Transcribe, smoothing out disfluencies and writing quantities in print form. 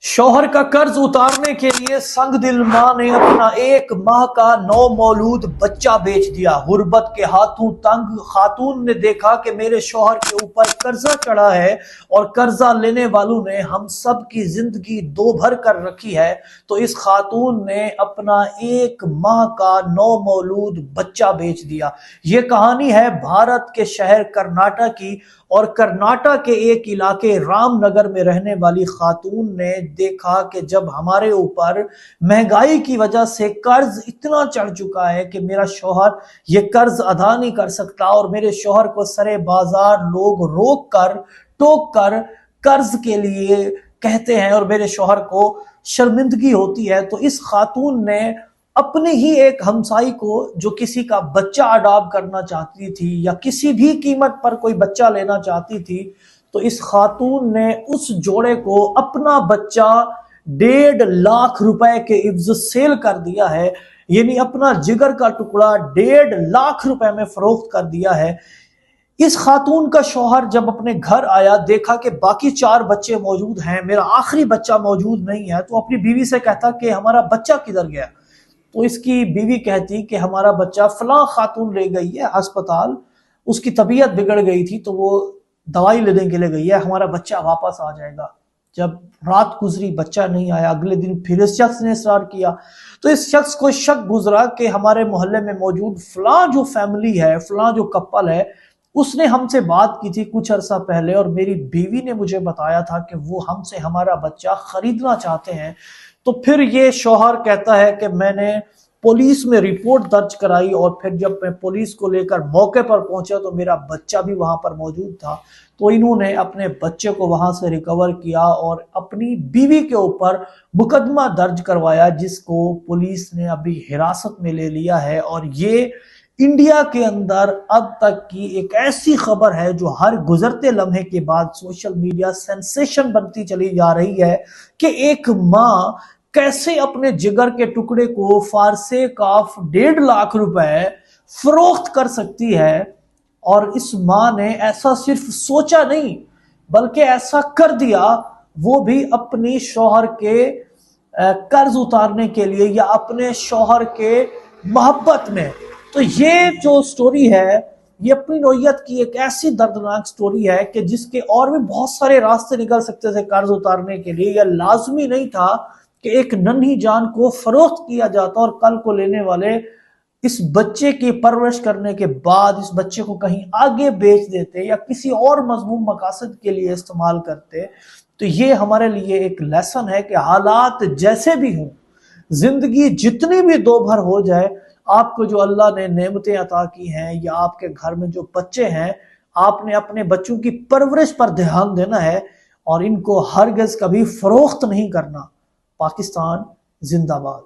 शौहर का कर्ज उतारने के लिए संग दिल मां ने अपना 1 माह का नौमौलूद बच्चा बेच दिया। गुर्बत के हाथों तंग खातून ने देखा कि मेरे शौहर के ऊपर कर्जा चढ़ा है और कर्जा लेने वालों ने हम सब की जिंदगी दो भर कर रखी है, तो इस खातून ने अपना 1 माह का नौमौलूद बच्चा बेच दिया। ये कहानी है भारत के शहर कर्नाटक की, और कर्नाटक के एक इलाके रामनगर में रहने वाली खातून ने देखा कि जब हमारे ऊपर महंगाई की वजह से कर्ज इतना चढ़ चुका है कि मेरा शौहर ये कर्ज अदा नहीं कर सकता और मेरे शौहर को सरे बाजार लोग रोक कर टोक कर कर्ज के लिए कहते हैं और मेरे शौहर को शर्मिंदगी होती है, तो इस खातून ने अपने ही एक हमसाई को जो किसी का बच्चा अडॉप्ट करना चाहती थी या किसी भी कीमत पर कोई बच्चा लेना चाहती थी, तो इस खातून ने उस जोड़े को अपना बच्चा 1.5 लाख रुपए के इव्ज सेल कर दिया है। यानी अपना जिगर का टुकड़ा 1.5 लाख रुपए में फरोख्त कर दिया है। इस खातून का शौहर जब अपने घर आया, देखा कि बाकी 4 बच्चे मौजूद हैं, मेरा आखिरी बच्चा मौजूद नहीं है, तो अपनी बीवी से कहता कि हमारा बच्चा किधर गया। तो इसकी बीवी कहती कि हमारा बच्चा फलां खातून ले गई है अस्पताल, उसकी तबीयत बिगड़ गई थी तो वो दवाई लेने के लिए गई है, हमारा बच्चा वापस आ जाएगा। जब रात गुजरी, बच्चा नहीं आया, अगले दिन फिर इस शख्स ने इसरार किया, तो इस शख्स को शक गुजरा कि हमारे मोहल्ले में मौजूद फलां जो फैमिली है, फलां जो कपल है, उसने हमसे बात की थी कुछ अरसा पहले और मेरी बीवी ने मुझे बताया था कि वो हमसे हमारा बच्चा खरीदना चाहते हैं। तो फिर ये शौहर कहता है कि मैंने पुलिस में रिपोर्ट दर्ज कराई और फिर जब मैं पुलिस को लेकर मौके पर पहुंचा तो मेरा बच्चा भी वहां पर मौजूद था। तो इन्होंने अपने बच्चे को वहां से रिकवर किया और अपनी बीवी के ऊपर मुकदमा दर्ज करवाया, जिसको पुलिस ने अभी हिरासत में ले लिया है। और ये इंडिया के अंदर अब तक की एक ऐसी खबर है जो हर गुजरते लम्हे के बाद सोशल मीडिया सेंसेशन बनती चली जा रही है कि एक माँ कैसे अपने जिगर के टुकड़े को फारसे काफ 1.5 लाख रुपए फरोख्त कर सकती है। और इस माँ ने ऐसा सिर्फ सोचा नहीं बल्कि ऐसा कर दिया, वो भी अपनी शौहर के कर्ज उतारने के लिए या अपने शौहर के मोहब्बत में। तो ये जो स्टोरी है, ये अपनी नौयत की एक ऐसी दर्दनाक स्टोरी है कि जिसके और भी बहुत सारे रास्ते निकल सकते थे कर्ज उतारने के लिए। यह लाजमी नहीं था कि एक नन्ही जान को फरोख्त किया जाता और कल को लेने वाले इस बच्चे की परवरिश करने के बाद इस बच्चे को कहीं आगे बेच देते या किसी और मजमूम मकासद के लिए इस्तेमाल करते। तो ये हमारे लिए एक लेसन है कि हालात जैसे भी हों, जिंदगी जितनी भी दो भर हो जाए, आपको जो अल्लाह ने नेमतें अता की हैं या आपके घर में जो बच्चे हैं, आपने अपने बच्चों की परवरिश पर ध्यान देना है और इनको हरगिज़ कभी फरोख्त नहीं करना। पाकिस्तान जिंदाबाद।